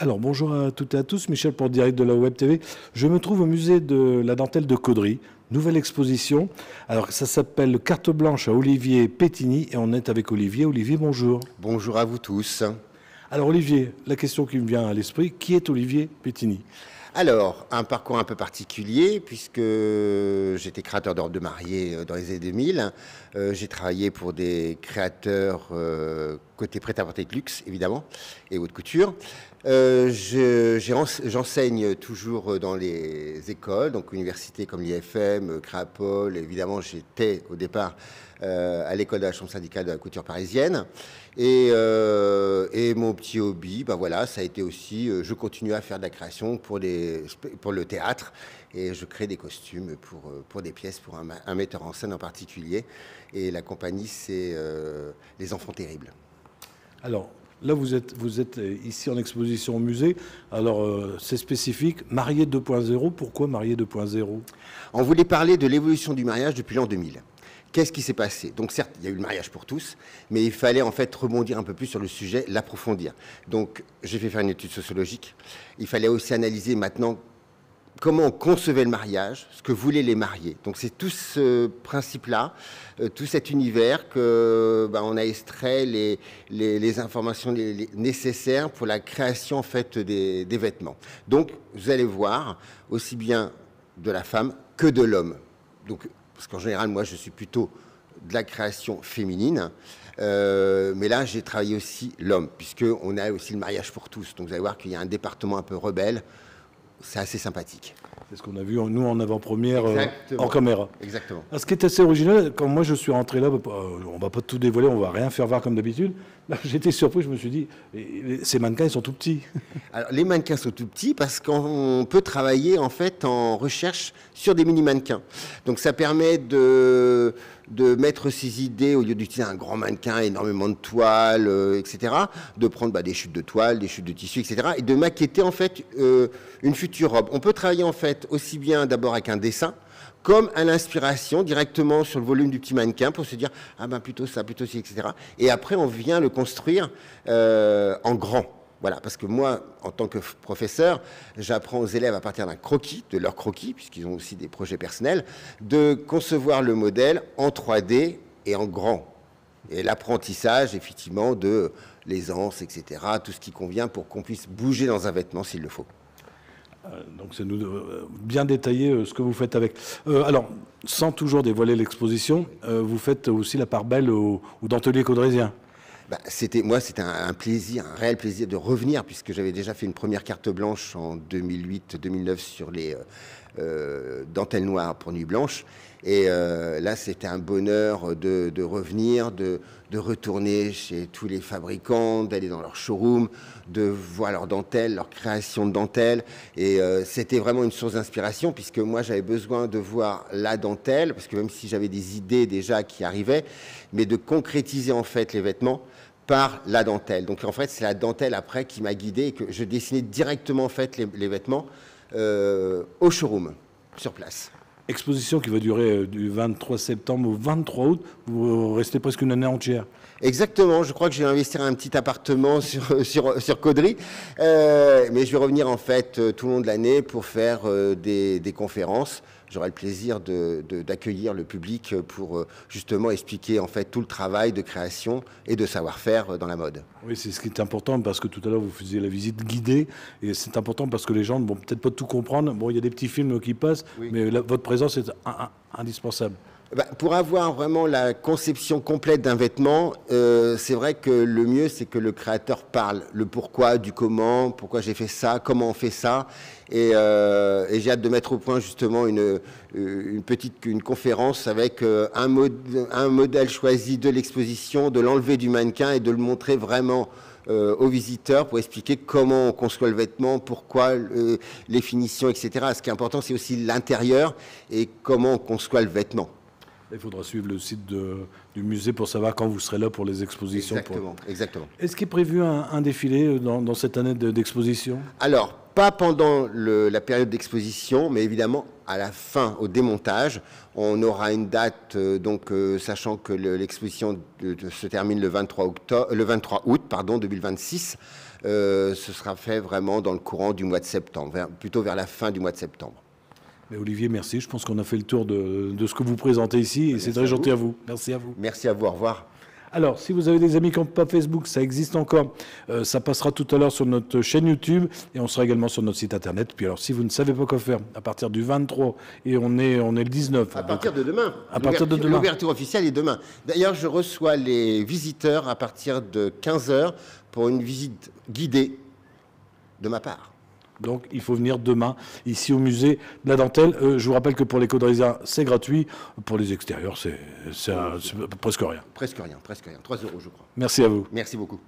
Alors, bonjour à toutes et à tous, Michel pour Direct de la Web TV. Je me trouve au musée de la dentelle de Caudry, nouvelle exposition. Alors, ça s'appelle Carte blanche à Olivier Pétigny et on est avec Olivier. Olivier, bonjour. Bonjour à vous tous. Alors, Olivier, la question qui me vient à l'esprit, qui est Olivier Pétigny? Alors, un parcours un peu particulier, puisque j'étais créateur de robes de mariée dans les années 2000. J'ai travaillé pour des créateurs côté prêt-à-porter de luxe, évidemment, et haute couture. J'enseigne toujours dans les écoles, donc universités comme l'IFM, Créapol. Évidemment, j'étais au départ à l'école de la Chambre syndicale de la couture parisienne. Et mon petit hobby, ben voilà, ça a été aussi, je continue à faire de la création pour le théâtre et je crée des costumes pour des pièces, pour un metteur en scène en particulier. Et la compagnie, c'est Les Enfants Terribles. Alors, là, vous êtes ici en exposition au musée. Alors, c'est spécifique. Marié 2.0, pourquoi Marié 2.0? On voulait parler de l'évolution du mariage depuis l'an 2000. Qu'est-ce qui s'est passé? Donc certes, il y a eu le mariage pour tous, mais il fallait en fait rebondir un peu plus sur le sujet, l'approfondir. Donc j'ai fait faire une étude sociologique. Il fallait aussi analyser maintenant comment on concevait le mariage, ce que voulaient les mariés. Donc c'est tout ce principe-là, tout cet univers que on a extrait les informations nécessaires pour la création en fait des vêtements. Donc vous allez voir aussi bien de la femme que de l'homme. Donc parce qu'en général, moi, je suis plutôt de la création féminine. Mais là, j'ai travaillé aussi l'homme, puisqu'on a aussi le mariage pour tous. Donc, vous allez voir qu'il y a un département un peu rebelle. C'est assez sympathique. C'est ce qu'on a vu, nous, en avant-première, en caméra. Exactement. Alors, ce qui est assez original, quand moi je suis rentré là, on ne va pas tout dévoiler, on ne va rien faire voir comme d'habitude. J'étais surpris, je me suis dit, ces mannequins, ils sont tout petits. Alors, les mannequins sont tout petits parce qu'on peut travailler en fait en recherche sur des mini-mannequins. Donc, ça permet de mettre ses idées, au lieu d'utiliser un grand mannequin, énormément de toiles, etc., de prendre des chutes de toile, des chutes de tissu, etc., et de maqueter en fait une future robe. On peut travailler en fait aussi bien d'abord avec un dessin, comme à l'inspiration, directement sur le volume du petit mannequin, pour se dire « Ah ben plutôt ça, plutôt ci, etc. » Et après, on vient le construire en grand. Voilà, parce que moi, en tant que professeur, j'apprends aux élèves à partir d'un croquis, de leur croquis, puisqu'ils ont aussi des projets personnels, de concevoir le modèle en 3D et en grand. Et l'apprentissage, effectivement, de l'aisance, etc., tout ce qui convient pour qu'on puisse bouger dans un vêtement s'il le faut. Donc c'est bien détaillé ce que vous faites avec. Alors, sans toujours dévoiler l'exposition, vous faites aussi la part belle au dentelier caudrésien. C'était un plaisir, un réel plaisir de revenir, puisque j'avais déjà fait une première carte blanche en 2008-2009 sur les dentelles noires pour Nuit Blanche. Et là, c'était un bonheur de revenir, de retourner chez tous les fabricants, d'aller dans leur showroom, de voir leurs dentelles, leur création de dentelles. Et c'était vraiment une source d'inspiration, puisque moi, j'avais besoin de voir la dentelle, parce que même si j'avais des idées déjà qui arrivaient, mais de concrétiser en fait les vêtements par la dentelle. Donc en fait, c'est la dentelle après qui m'a guidé et que je dessinais directement en fait les vêtements au showroom, sur place. Exposition qui va durer du 23 septembre au 23 août. Vous restez presque une année entière. Exactement. Je crois que je vais investir un petit appartement sur Caudry. Mais je vais revenir en fait tout le long de l'année pour faire des conférences. J'aurai le plaisir d'accueillir le public pour justement expliquer en fait tout le travail de création et de savoir-faire dans la mode. Oui, c'est ce qui est important parce que tout à l'heure vous faisiez la visite guidée et c'est important parce que les gens ne vont peut-être pas tout comprendre. Bon, il y a des petits films qui passent, oui, mais votre présence est indispensable. Pour avoir vraiment la conception complète d'un vêtement, c'est vrai que le mieux, c'est que le créateur parle. Le pourquoi, du comment, pourquoi j'ai fait ça, comment on fait ça. Et j'ai hâte de mettre au point justement une conférence avec un modèle choisi de l'exposition, de l'enlever du mannequin et de le montrer vraiment aux visiteurs pour expliquer comment on conçoit le vêtement, pourquoi les finitions, etc. Ce qui est important, c'est aussi l'intérieur et comment on conçoit le vêtement. Il faudra suivre le site du musée pour savoir quand vous serez là pour les expositions. Exactement. Est-ce qu'il est prévu un défilé dans cette année d'exposition? Alors, pas pendant la période d'exposition, mais évidemment à la fin, au démontage. On aura une date, sachant que l'exposition se termine le 23 août 2026. Ce sera fait vraiment dans le courant du mois de septembre, plutôt vers la fin du mois de septembre. Mais Olivier, merci. Je pense qu'on a fait le tour de ce que vous présentez ici et c'est très gentil à vous. Merci à vous. Merci à vous. Au revoir. Alors, si vous avez des amis qui n'ont pas Facebook, ça existe encore. Ça passera tout à l'heure sur notre chaîne YouTube et on sera également sur notre site internet. Puis alors, si vous ne savez pas quoi faire, à partir du 23 et on est le 19. À partir de demain. À partir de demain. L'ouverture officielle est demain. D'ailleurs, je reçois les visiteurs à partir de 15h pour une visite guidée de ma part. Donc, il faut venir demain, ici au musée de la dentelle. Je vous rappelle que pour les Caudrisiens, c'est gratuit. Pour les extérieurs, c'est presque rien. Presque rien. 3 € je crois. Merci à vous. Merci beaucoup.